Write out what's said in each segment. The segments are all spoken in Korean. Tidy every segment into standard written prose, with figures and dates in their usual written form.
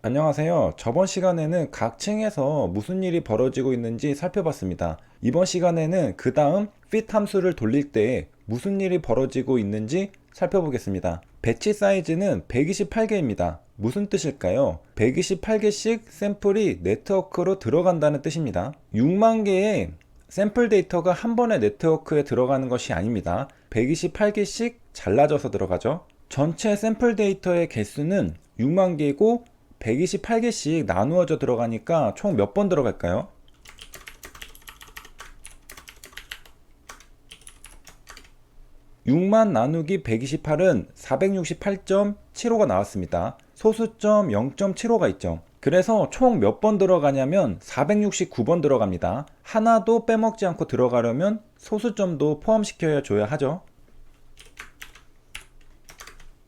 안녕하세요. 저번 시간에는 각 층에서 무슨 일이 벌어지고 있는지 살펴봤습니다. 이번 시간에는 그 다음 fit 함수를 돌릴 때 무슨 일이 벌어지고 있는지 살펴보겠습니다. 배치 사이즈는 128개입니다. 무슨 뜻일까요? 128개씩 샘플이 네트워크로 들어간다는 뜻입니다. 6만 개의 샘플 데이터가 한 번에 네트워크에 들어가는 것이 아닙니다. 128개씩 잘라져서 들어가죠. 전체 샘플 데이터의 개수는 6만 개이고 128개씩 나누어져 들어가니까 총 몇 번 들어갈까요? 6만 나누기 128은 468.75가 나왔습니다. 소수점 0.75가 있죠. 그래서 총 몇 번 들어가냐면 469번 들어갑니다. 하나도 빼먹지 않고 들어가려면 소수점도 포함시켜 줘야 하죠.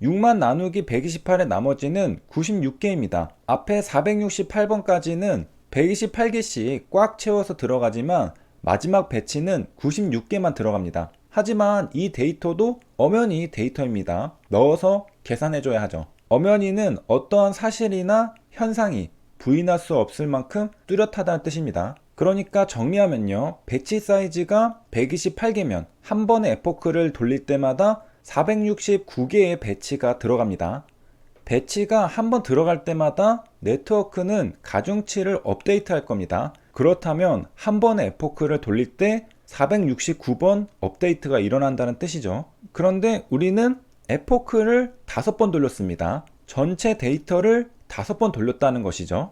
6만 나누기 128의 나머지는 96개입니다. 앞에 468번까지는 128개씩 꽉 채워서 들어가지만 마지막 배치는 96개만 들어갑니다. 하지만 이 데이터도 엄연히 데이터입니다. 넣어서 계산해줘야 하죠. 엄연히는 어떠한 사실이나 현상이 부인할 수 없을 만큼 뚜렷하다는 뜻입니다. 그러니까 정리하면요. 배치 사이즈가 128개면 한 번에 에포크를 돌릴 때마다 469개의 배치가 들어갑니다. 배치가 한 번 들어갈 때마다 네트워크는 가중치를 업데이트 할 겁니다. 그렇다면 한 번에 에포크를 돌릴 때 469번 업데이트가 일어난다는 뜻이죠. 그런데 우리는 에포크를 5번 돌렸습니다. 전체 데이터를 5번 돌렸다는 것이죠.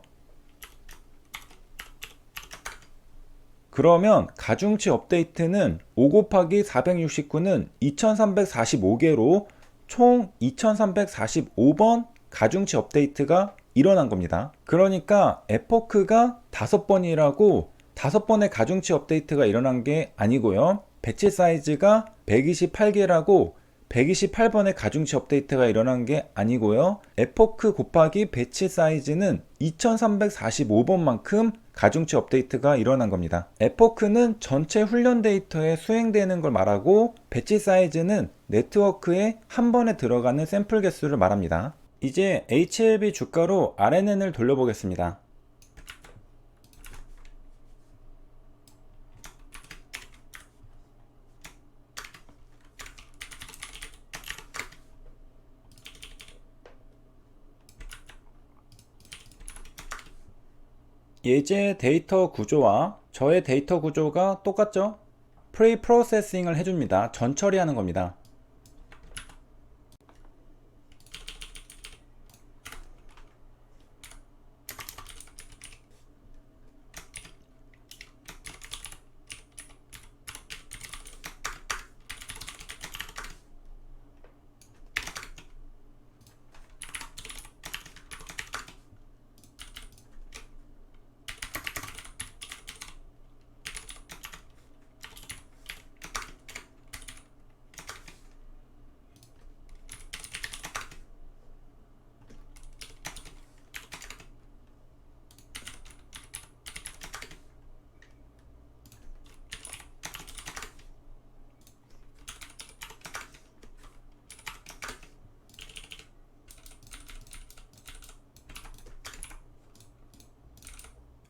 그러면 가중치 업데이트는 5 곱하기 469는 2345개로 총 2345번 가중치 업데이트가 일어난 겁니다. 그러니까 에포크가 5번이라고 5번의 가중치 업데이트가 일어난 게 아니고요. 배치 사이즈가 128개라고 128번의 가중치 업데이트가 일어난 게 아니고요. 에포크 곱하기 배치 사이즈는 2345번만큼 가중치 업데이트가 일어난 겁니다. 에포크는 전체 훈련 데이터에 수행되는 걸 말하고 배치 사이즈는 네트워크에 한 번에 들어가는 샘플 개수를 말합니다. 이제 HLB 주가로 RNN을 돌려보겠습니다. 예제 데이터 구조와 저의 데이터 구조가 똑같죠? 프리 프로세싱을 해줍니다. 전처리하는 겁니다.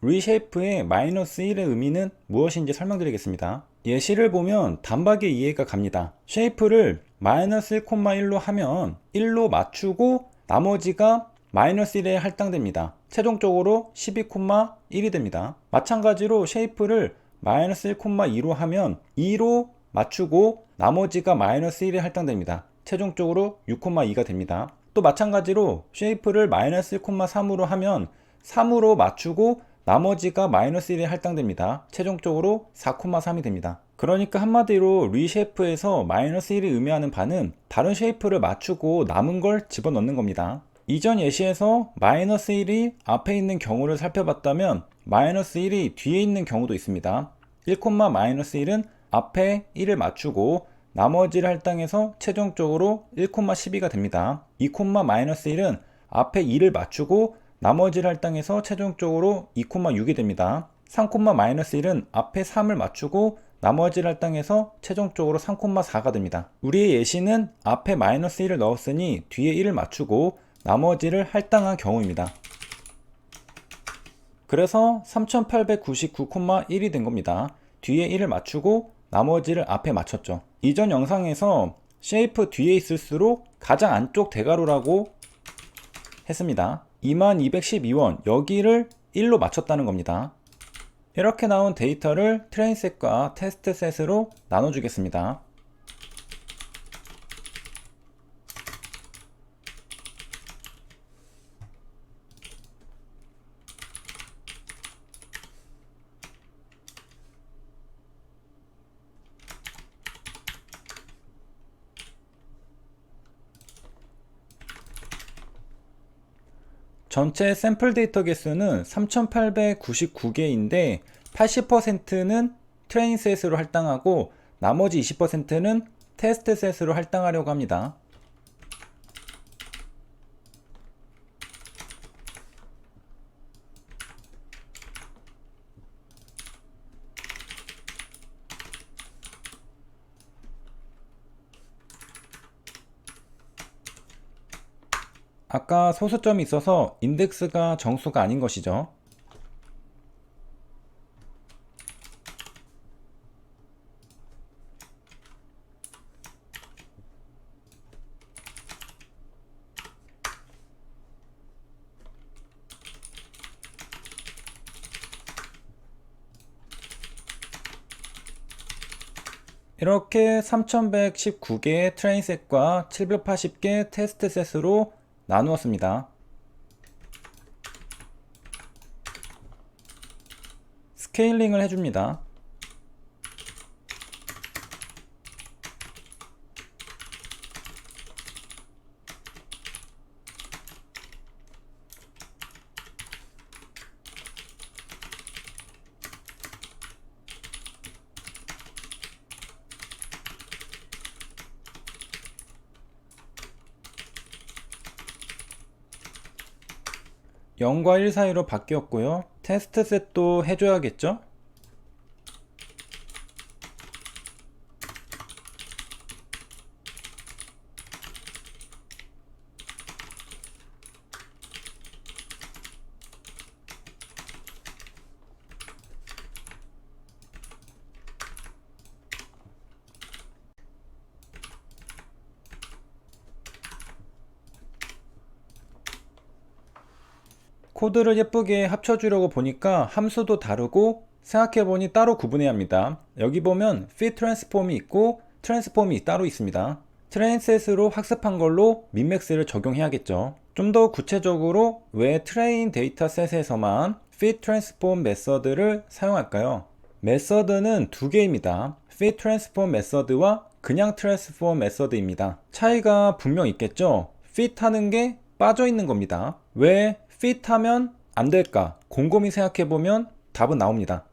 리쉐이프의 마이너스 1의 의미는 무엇인지 설명드리겠습니다. 예시를 보면 단박에 이해가 갑니다. 쉐이프를 마이너스 1,1로 하면 1로 맞추고 나머지가 마이너스 1에 할당됩니다. 최종적으로 12,1이 됩니다. 마찬가지로 쉐이프를 마이너스 1,2로 하면 2로 맞추고 나머지가 마이너스 1에 할당됩니다. 최종적으로 6,2가 됩니다. 또 마찬가지로 쉐이프를 마이너스 1,3으로 하면 3으로 맞추고 나머지가 마이너스 1에 할당됩니다. 최종적으로 4,3이 됩니다. 그러니까 한마디로 리쉐이프에서 마이너스 1이 의미하는 바는 다른 쉐이프를 맞추고 남은 걸 집어넣는 겁니다. 이전 예시에서 마이너스 1이 앞에 있는 경우를 살펴봤다면 마이너스 1이 뒤에 있는 경우도 있습니다. 1, 마이너스 1은 앞에 1을 맞추고 나머지를 할당해서 최종적으로 1,12가 됩니다. 2, 마이너스 1은 앞에 2를 맞추고 나머지를 할당해서 최종적으로 2,6이 됩니다. 3, 마이너스 1은 앞에 3을 맞추고 나머지를 할당해서 최종적으로 3,4가 됩니다. 우리의 예시는 앞에 마이너스 1을 넣었으니 뒤에 1을 맞추고 나머지를 할당한 경우입니다. 그래서 3899,1이 된 겁니다. 뒤에 1을 맞추고 나머지를 앞에 맞췄죠. 이전 영상에서 쉐이프 뒤에 있을수록 가장 안쪽 대괄호라고 했습니다. 2212원 여기를 1로 맞췄다는 겁니다. 이렇게 나온 데이터를 트레인셋과 테스트셋으로 나눠주겠습니다. 전체 샘플 데이터 개수는 3899개인데 80%는 트레인 셋으로 할당하고 나머지 20%는 테스트 셋으로 할당하려고 합니다. 아까 소수점이 있어서 인덱스가 정수가 아닌 것이죠. 이렇게 3119개의 트레인셋과 780개 테스트셋으로 나누었습니다. 스케일링을 해줍니다. (0과 1) 사이로 바뀌었고요. 테스트셋도 해줘야겠죠? 코드를 예쁘게 합쳐주려고 보니까 함수도 다르고 생각해보니 따로 구분해야 합니다. 여기 보면 fit transform이 있고 transform이 따로 있습니다. 트레인셋으로 학습한 걸로 민맥스를 적용해야겠죠. 좀 더 구체적으로 왜 트레인 데이터셋에서만 fit transform 메서드를 사용할까요? 메서드는 두 개입니다. fit transform 메서드와 그냥 transform 메서드입니다. 차이가 분명 있겠죠? fit 하는 게 빠져 있는 겁니다. 왜 fit 하면 안 될까? 곰곰이 생각해보면 답은 나옵니다.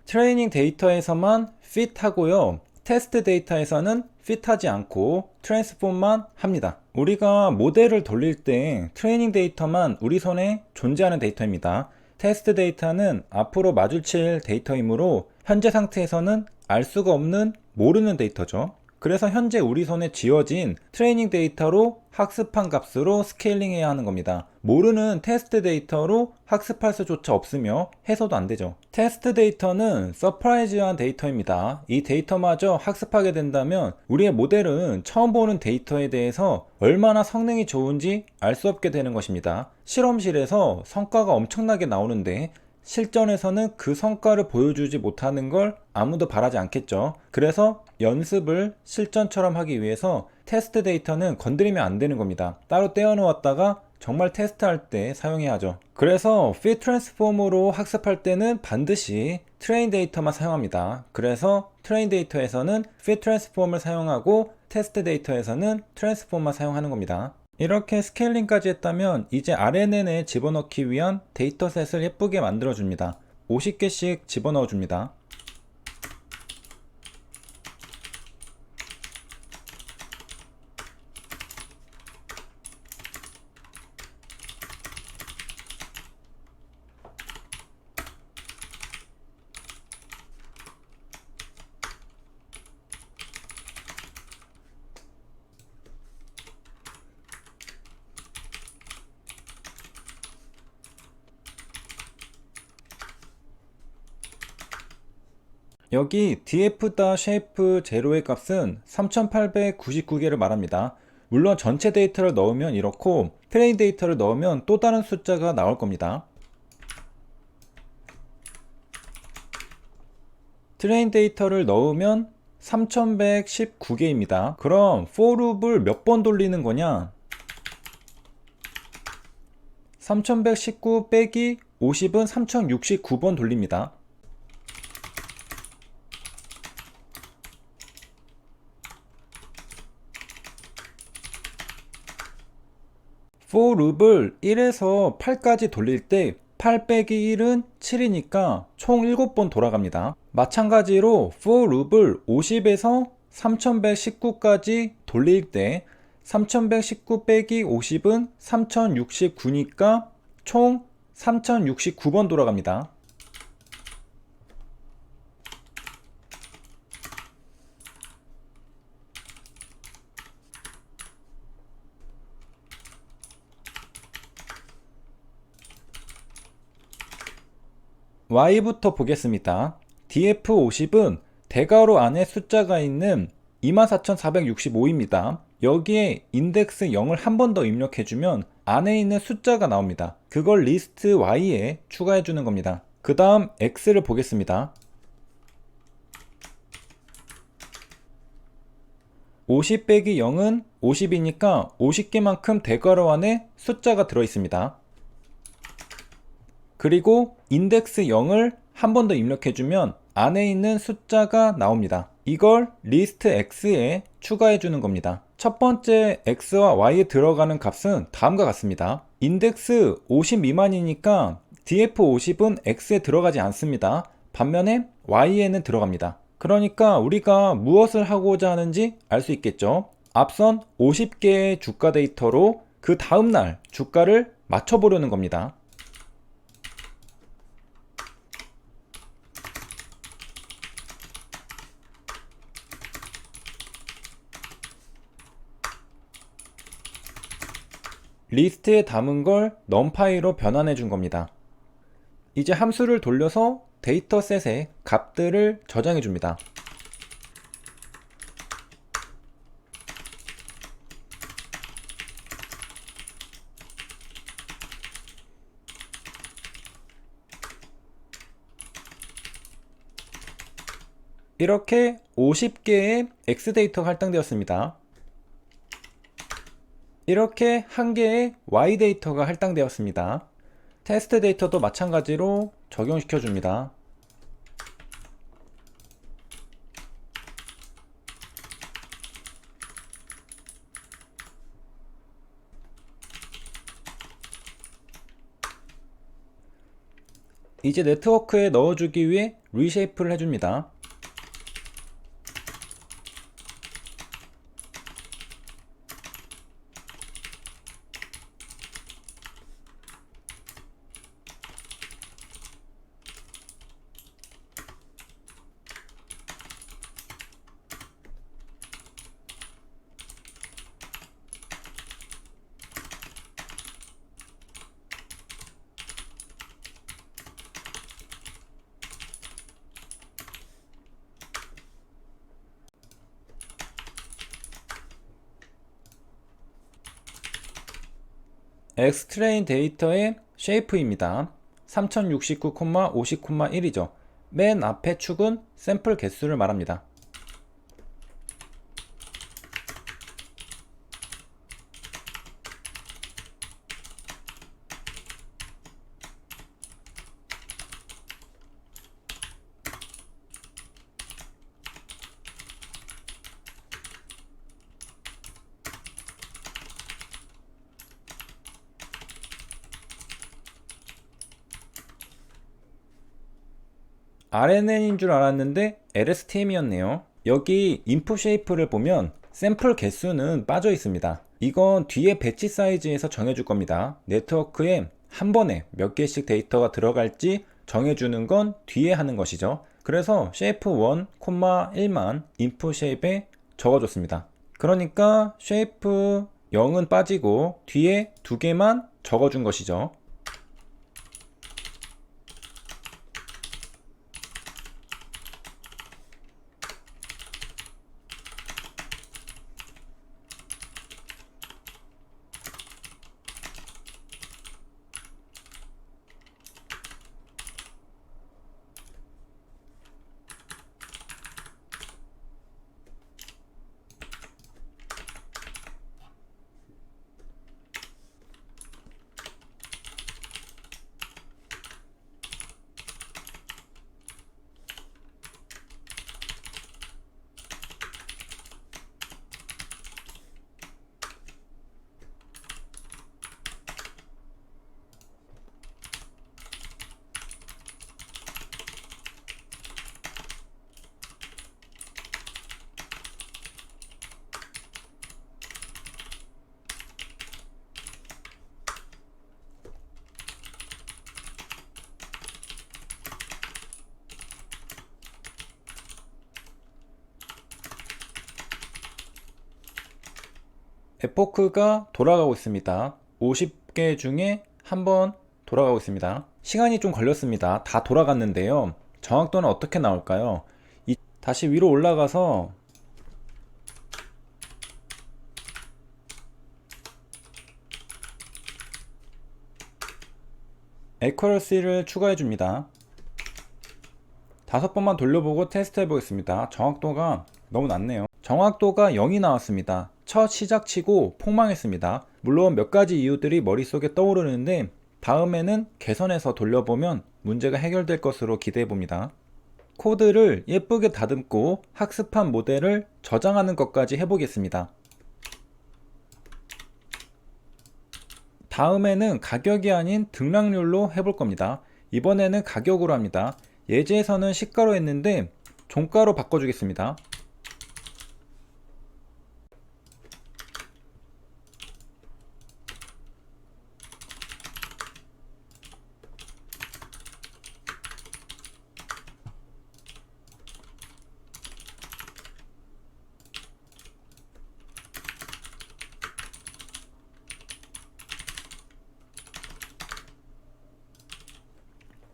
트레이닝 데이터에서만 fit 하고요. 테스트 데이터에서는 fit 하지 않고 트랜스폼만 합니다. 우리가 모델을 돌릴 때 트레이닝 데이터만 우리 손에 존재하는 데이터입니다. 테스트 데이터는 앞으로 마주칠 데이터이므로 현재 상태에서는 알 수가 없는 모르는 데이터죠. 그래서 현재 우리 손에 쥐어진 트레이닝 데이터로 학습한 값으로 스케일링 해야 하는 겁니다. 모르는 테스트 데이터로 학습할 수조차 없으며 해석도 안 되죠. 테스트 데이터는 서프라이즈한 데이터입니다. 이 데이터마저 학습하게 된다면 우리의 모델은 처음 보는 데이터에 대해서 얼마나 성능이 좋은지 알 수 없게 되는 것입니다. 실험실에서 성과가 엄청나게 나오는데 실전에서는 그 성과를 보여주지 못하는 걸 아무도 바라지 않겠죠. 그래서 연습을 실전처럼 하기 위해서 테스트 데이터는 건드리면 안 되는 겁니다. 따로 떼어 놓았다가 정말 테스트할 때 사용해야 하죠. 그래서 fit transform으로 학습할 때는 반드시 트레인 데이터만 사용합니다. 그래서 트레인 데이터에서는 fit transform을 사용하고 테스트 데이터에서는 transform만 사용하는 겁니다. 이렇게 스케일링까지 했다면 이제 RNN에 집어넣기 위한 데이터셋을 예쁘게 만들어 줍니다. 50개씩 집어넣어 줍니다. 여기 df.shape 제로의 값은 3899개를 말합니다. 물론 전체 데이터를 넣으면 이렇고 트레인 데이터를 넣으면 또 다른 숫자가 나올 겁니다. 트레인 데이터를 넣으면 3119개입니다. 그럼 for loop을 몇 번 돌리는 거냐? 3119 빼기 50은 3069번 돌립니다. for loop을 1에서 8까지 돌릴 때 8 빼기 1은 7이니까 총 7번 돌아갑니다. 마찬가지로 for loop을 50에서 3119까지 돌릴 때 3119 빼기 50은 3069니까 총 3069번 돌아갑니다. Y부터 보겠습니다. df50은 대괄호 안에 숫자가 있는 24465입니다. 여기에 인덱스 0을 한 번 더 입력해주면 안에 있는 숫자가 나옵니다. 그걸 리스트 Y에 추가해주는 겁니다. 그 다음 X를 보겠습니다. 50 빼기 0은 50이니까 50개만큼 대괄호 안에 숫자가 들어있습니다. 그리고 인덱스 0을 한 번 더 입력해주면 안에 있는 숫자가 나옵니다. 이걸 리스트 X에 추가해주는 겁니다. 첫 번째 X와 Y에 들어가는 값은 다음과 같습니다. 인덱스 50 미만이니까 df50은 X에 들어가지 않습니다. 반면에 Y에는 들어갑니다. 그러니까 우리가 무엇을 하고자 하는지 알 수 있겠죠. 앞선 50개의 주가 데이터로 그 다음날 주가를 맞춰보려는 겁니다. 리스트에 담은 걸 numPy로 변환해 준 겁니다. 이제 함수를 돌려서 데이터셋에 값들을 저장해 줍니다. 이렇게 50개의 X 데이터가 할당되었습니다. 이렇게 한 개의 Y 데이터가 할당되었습니다. 테스트 데이터도 마찬가지로 적용시켜 줍니다. 이제 네트워크에 넣어주기 위해 리쉐이프를 해줍니다. X트레인 데이터의 쉐이프입니다. 3069,50,1이죠. 맨 앞에 축은 샘플 개수를 말합니다. RNN인 줄 알았는데 LSTM이었네요. 여기 인풋 쉐이프를 보면 샘플 개수는 빠져 있습니다. 이건 뒤에 배치 사이즈에서 정해줄 겁니다. 네트워크에 한 번에 몇 개씩 데이터가 들어갈지 정해주는 건 뒤에 하는 것이죠. 그래서 쉐이프 1, 1만 인풋 쉐이프에 적어줬습니다. 그러니까 쉐이프 0은 빠지고 뒤에 두 개만 적어준 것이죠. 에포크가 돌아가고 있습니다. 50개 중에 한 번 돌아가고 있습니다. 시간이 좀 걸렸습니다. 다 돌아갔는데요. 정확도는 어떻게 나올까요? 다시 위로 올라가서 에큐러시를 추가해 줍니다. 5번만 돌려보고 테스트 해보겠습니다. 정확도가 너무 낮네요. 정확도가 0이 나왔습니다. 첫 시작치고 폭망했습니다. 물론 몇 가지 이유들이 머릿속에 떠오르는데 다음에는 개선해서 돌려보면 문제가 해결될 것으로 기대해 봅니다. 코드를 예쁘게 다듬고 학습한 모델을 저장하는 것까지 해보겠습니다. 다음에는 가격이 아닌 등락률로 해볼 겁니다. 이번에는 가격으로 합니다. 예제에서는 시가로 했는데 종가로 바꿔주겠습니다.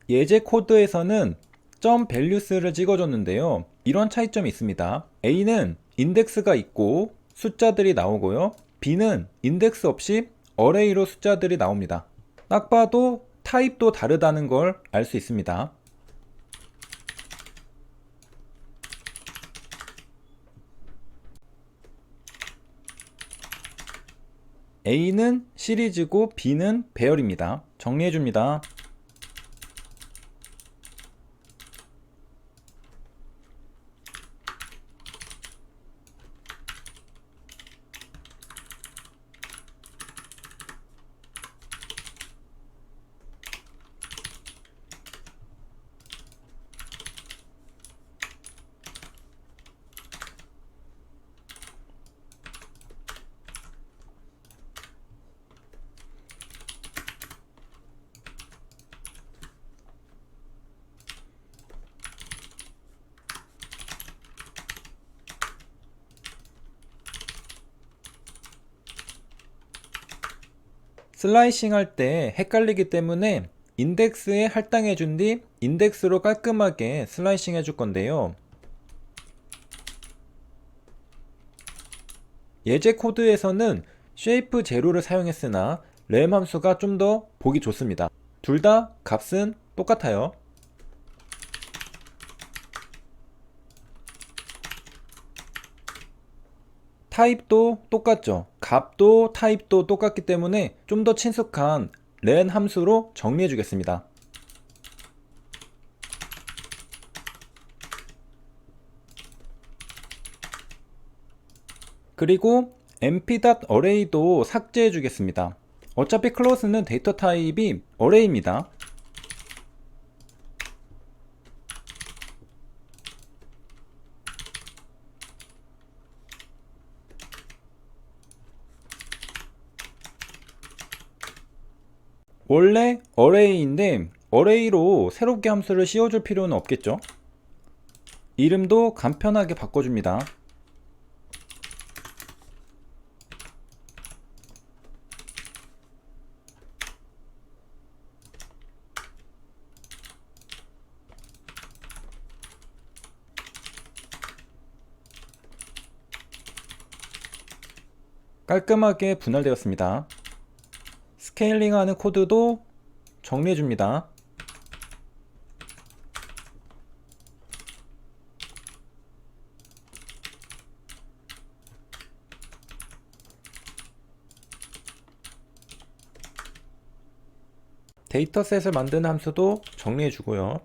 예제 코드에서는 점 values를 찍어줬는데요. 이런 차이점이 있습니다. A는 인덱스가 있고 숫자들이 나오고요. B는 인덱스 없이 어레이로 숫자들이 나옵니다. 딱 봐도 타입도 다르다는 걸 알 수 있습니다. A는 시리즈고 B는 배열입니다. 정리해줍니다. 슬라이싱 할 때 헷갈리기 때문에 인덱스에 할당해 준 뒤 인덱스로 깔끔하게 슬라이싱 해줄 건데요. 예제 코드에서는 쉐이프 제로를 사용했으나 램 함수가 좀 더 보기 좋습니다. 둘 다 값은 똑같아요. 타입도 똑같죠. 값도 타입도 똑같기 때문에 좀 더 친숙한 len 함수로 정리해 주겠습니다. 그리고 mp.array도 삭제해 주겠습니다. 어차피 클로스는 데이터 타입이 array입니다. 원래 array인데 array로 새롭게 함수를 씌워줄 필요는 없겠죠. 이름도 간편하게 바꿔줍니다. 깔끔하게 분할되었습니다. 스케일링하는 코드도 정리해줍니다. 데이터셋을 만드는 함수도 정리해주고요.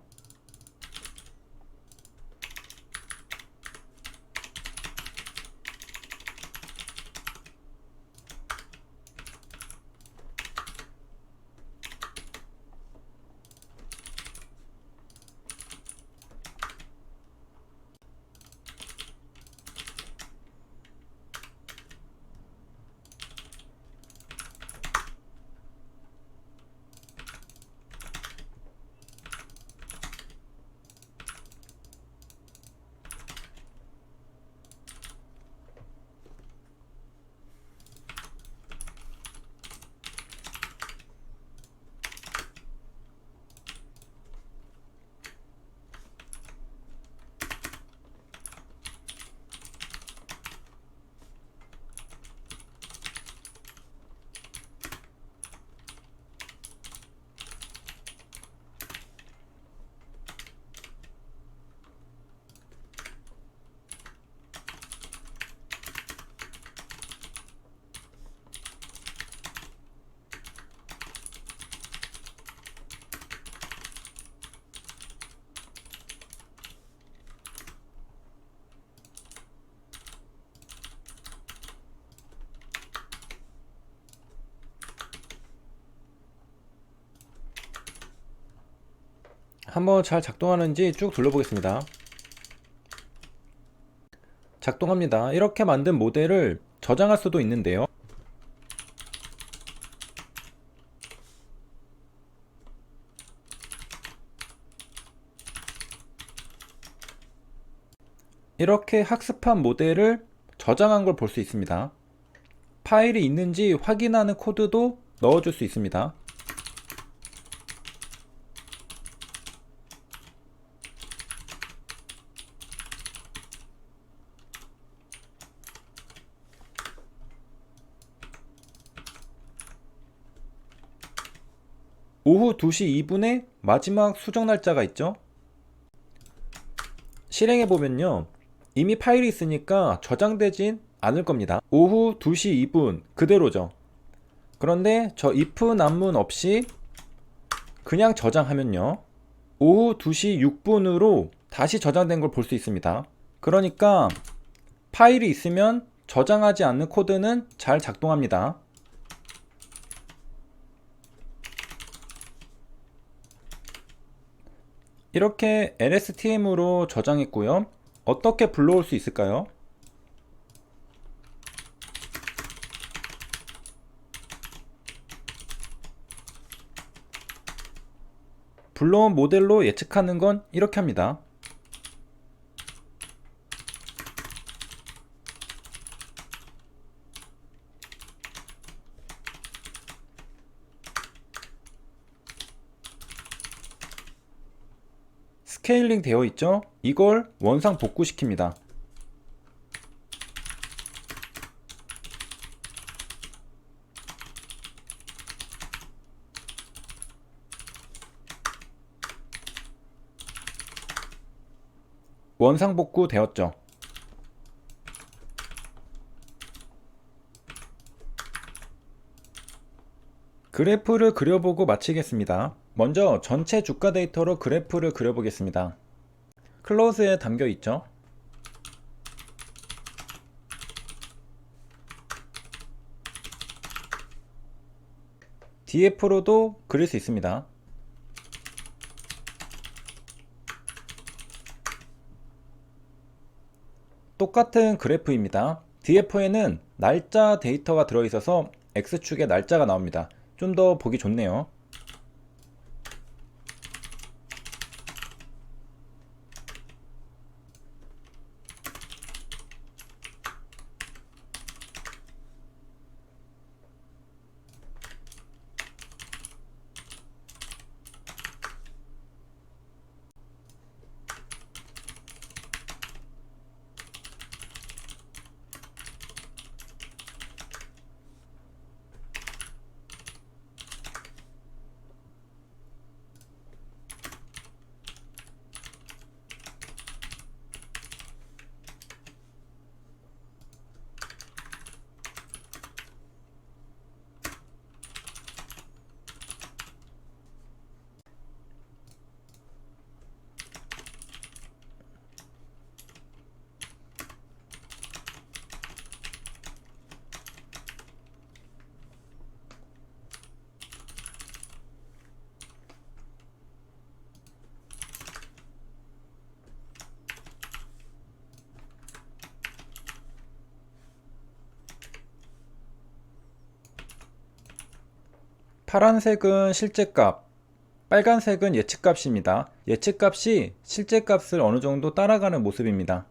한번 잘 작동하는지 쭉 둘러보겠습니다. 작동합니다. 이렇게 만든 모델을 저장할 수도 있는데요. 이렇게 학습한 모델을 저장한 걸 볼 수 있습니다. 파일이 있는지 확인하는 코드도 넣어줄 수 있습니다. 오후 2시 2분에 마지막 수정 날짜가 있죠. 실행해 보면요, 이미 파일이 있으니까 저장되진 않을 겁니다. 오후 2시 2분 그대로죠. 그런데 저 if 난문 없이 그냥 저장하면요, 오후 2시 6분으로 다시 저장된 걸 볼 수 있습니다. 그러니까 파일이 있으면 저장하지 않는 코드는 잘 작동합니다. 이렇게 lstm으로 저장했고요. 어떻게 불러올 수 있을까요? 불러온 모델로 예측하는 건 이렇게 합니다. 스케일링 되어 있죠? 이걸 원상 복구시킵니다. 원상 복구 되었죠. 그래프를 그려보고 마치겠습니다. 먼저 전체 주가 데이터로 그래프를 그려보겠습니다. 클로즈에 담겨 있죠. DF로도 그릴 수 있습니다. 똑같은 그래프입니다. DF에는 날짜 데이터가 들어있어서 X축에 날짜가 나옵니다. 좀 더 보기 좋네요. 파란색은 실제값, 빨간색은 예측값입니다. 예측값이 실제값을 어느 정도 따라가는 모습입니다.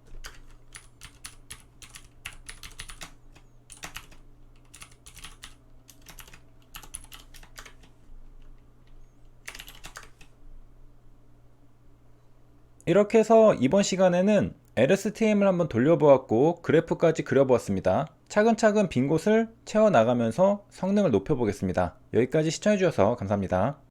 이렇게 해서 이번 시간에는 LSTM을 한번 돌려보았고 그래프까지 그려보았습니다. 차근차근 빈 곳을 채워나가면서 성능을 높여보겠습니다. 여기까지 시청해주셔서 감사합니다.